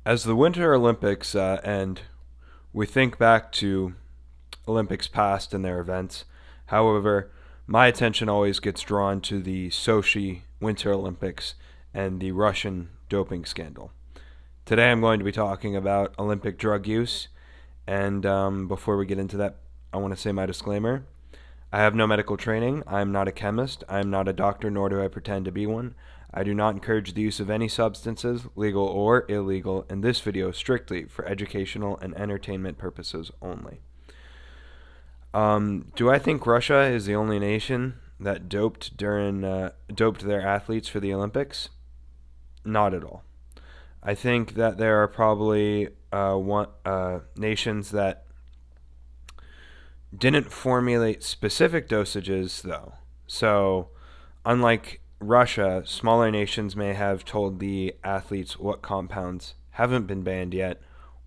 As the Winter Olympics end, we think back to Olympics past and their events. However, my attention always gets drawn to the Sochi Winter Olympics and the Russian doping scandal. Today I'm going to be talking about Olympic drug use, and before we get into that, I want to say my disclaimer. I have no medical training. I am not a chemist. I am not a doctor, nor do I pretend to be one. I do not encourage the use of any substances, legal or illegal, in this video strictly for educational and entertainment purposes only. Do I think Russia is the only nation that doped their athletes for the Olympics? Not at all. I think that there are probably nations that didn't formulate specific dosages, though. So, unlike Russia, smaller nations may have told the athletes what compounds haven't been banned yet,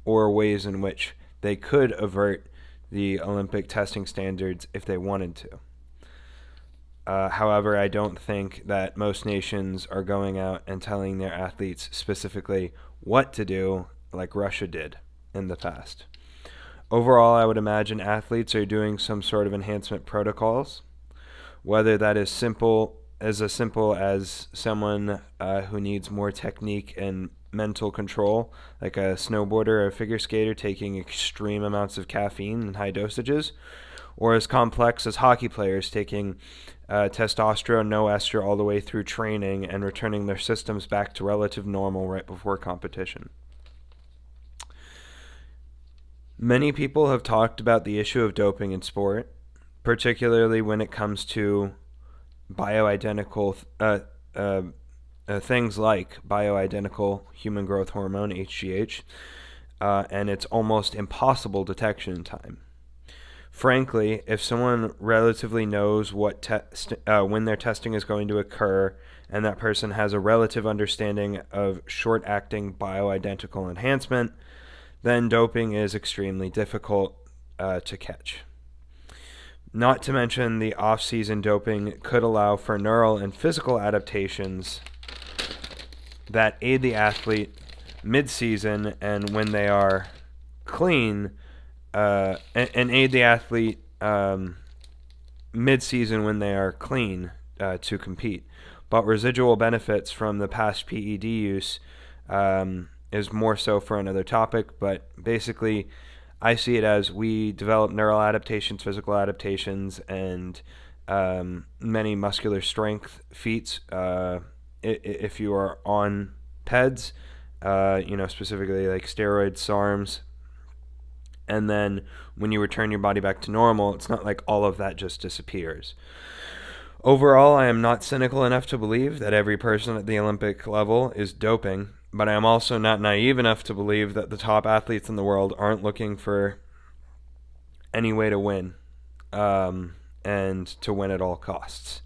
or ways in which they could avert the Olympic testing standards if they wanted to. However, I don't think that most nations are going out and telling their athletes specifically what to do like Russia did in the past. Overall, I would imagine athletes are doing some sort of enhancement protocols, whether that is as simple as someone who needs more technique and mental control, like a snowboarder or a figure skater taking extreme amounts of caffeine in high dosages, or as complex as hockey players taking testosterone, no ester, all the way through training and returning their systems back to relative normal right before competition. Many people have talked about the issue of doping in sport, particularly when it comes to bioidentical things like bioidentical human growth hormone (HGH), and its almost impossible detection time. Frankly, if someone relatively knows when their testing is going to occur, and that person has a relative understanding of short-acting bioidentical enhancement, then doping is extremely difficult to catch. Not to mention, the off-season doping could allow for neural and physical adaptations that aid the athlete mid-season and when they are clean, and aid the athlete mid-season when they are clean to compete. But residual benefits from the past PED use is more so for another topic, but basically I see it as we develop neural adaptations, physical adaptations, and many muscular strength feats if you are on PEDs, specifically like steroids, SARMs, and then when you return your body back to normal, it's not like all of that just disappears. Overall, I am not cynical enough to believe that every person at the Olympic level is doping, but I am also not naive enough to believe that the top athletes in the world aren't looking for any way to win, and to win at all costs.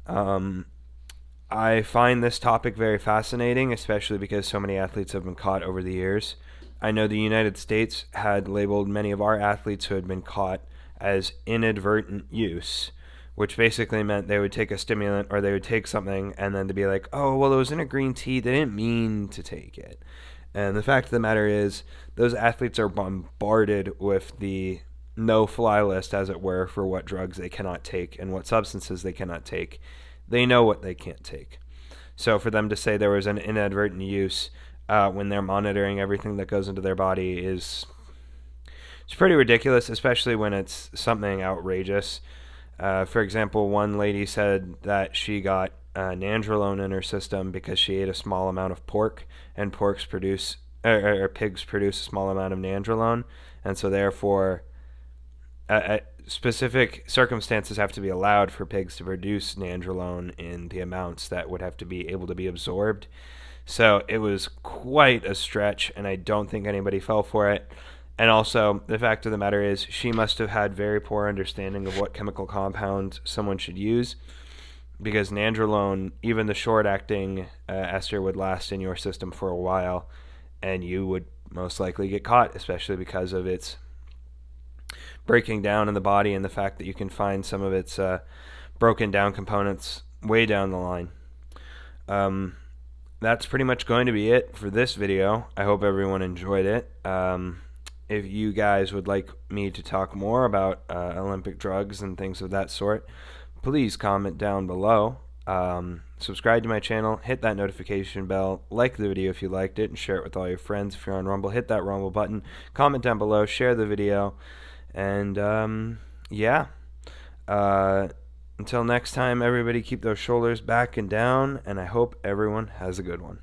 I find this topic very fascinating, especially because so many athletes have been caught over the years. I know the United States had labeled many of our athletes who had been caught as inadvertent use, which basically meant they would take a stimulant or they would take something and then to be like, oh, well, it was in a green tea. They didn't mean to take it. And the fact of the matter is, those athletes are bombarded with the no-fly list, as it were, for what drugs they cannot take and what substances they cannot take. They know what they can't take. So for them to say there was an inadvertent use when they're monitoring everything that goes into their body it's pretty ridiculous, especially when it's something outrageous. For example, one lady said that she got nandrolone in her system because she ate a small amount of pork, and pigs produce a small amount of nandrolone, and so therefore specific circumstances have to be allowed for pigs to produce nandrolone in the amounts that would have to be able to be absorbed. So it was quite a stretch, and I don't think anybody fell for it. And also, the fact of the matter is, she must have had very poor understanding of what chemical compound someone should use, because nandrolone, even the short-acting ester, would last in your system for a while, and you would most likely get caught, especially because of its breaking down in the body and the fact that you can find some of its broken down components way down the line. that's pretty much going to be it for this video. I hope everyone enjoyed it. If you guys would like me to talk more about Olympic drugs and things of that sort, please comment down below. Subscribe to my channel, hit that notification bell, like the video if you liked it, and share it with all your friends. If you're on Rumble, hit that Rumble button, comment down below, share the video, and yeah. Until next time, everybody keep those shoulders back and down, and I hope everyone has a good one.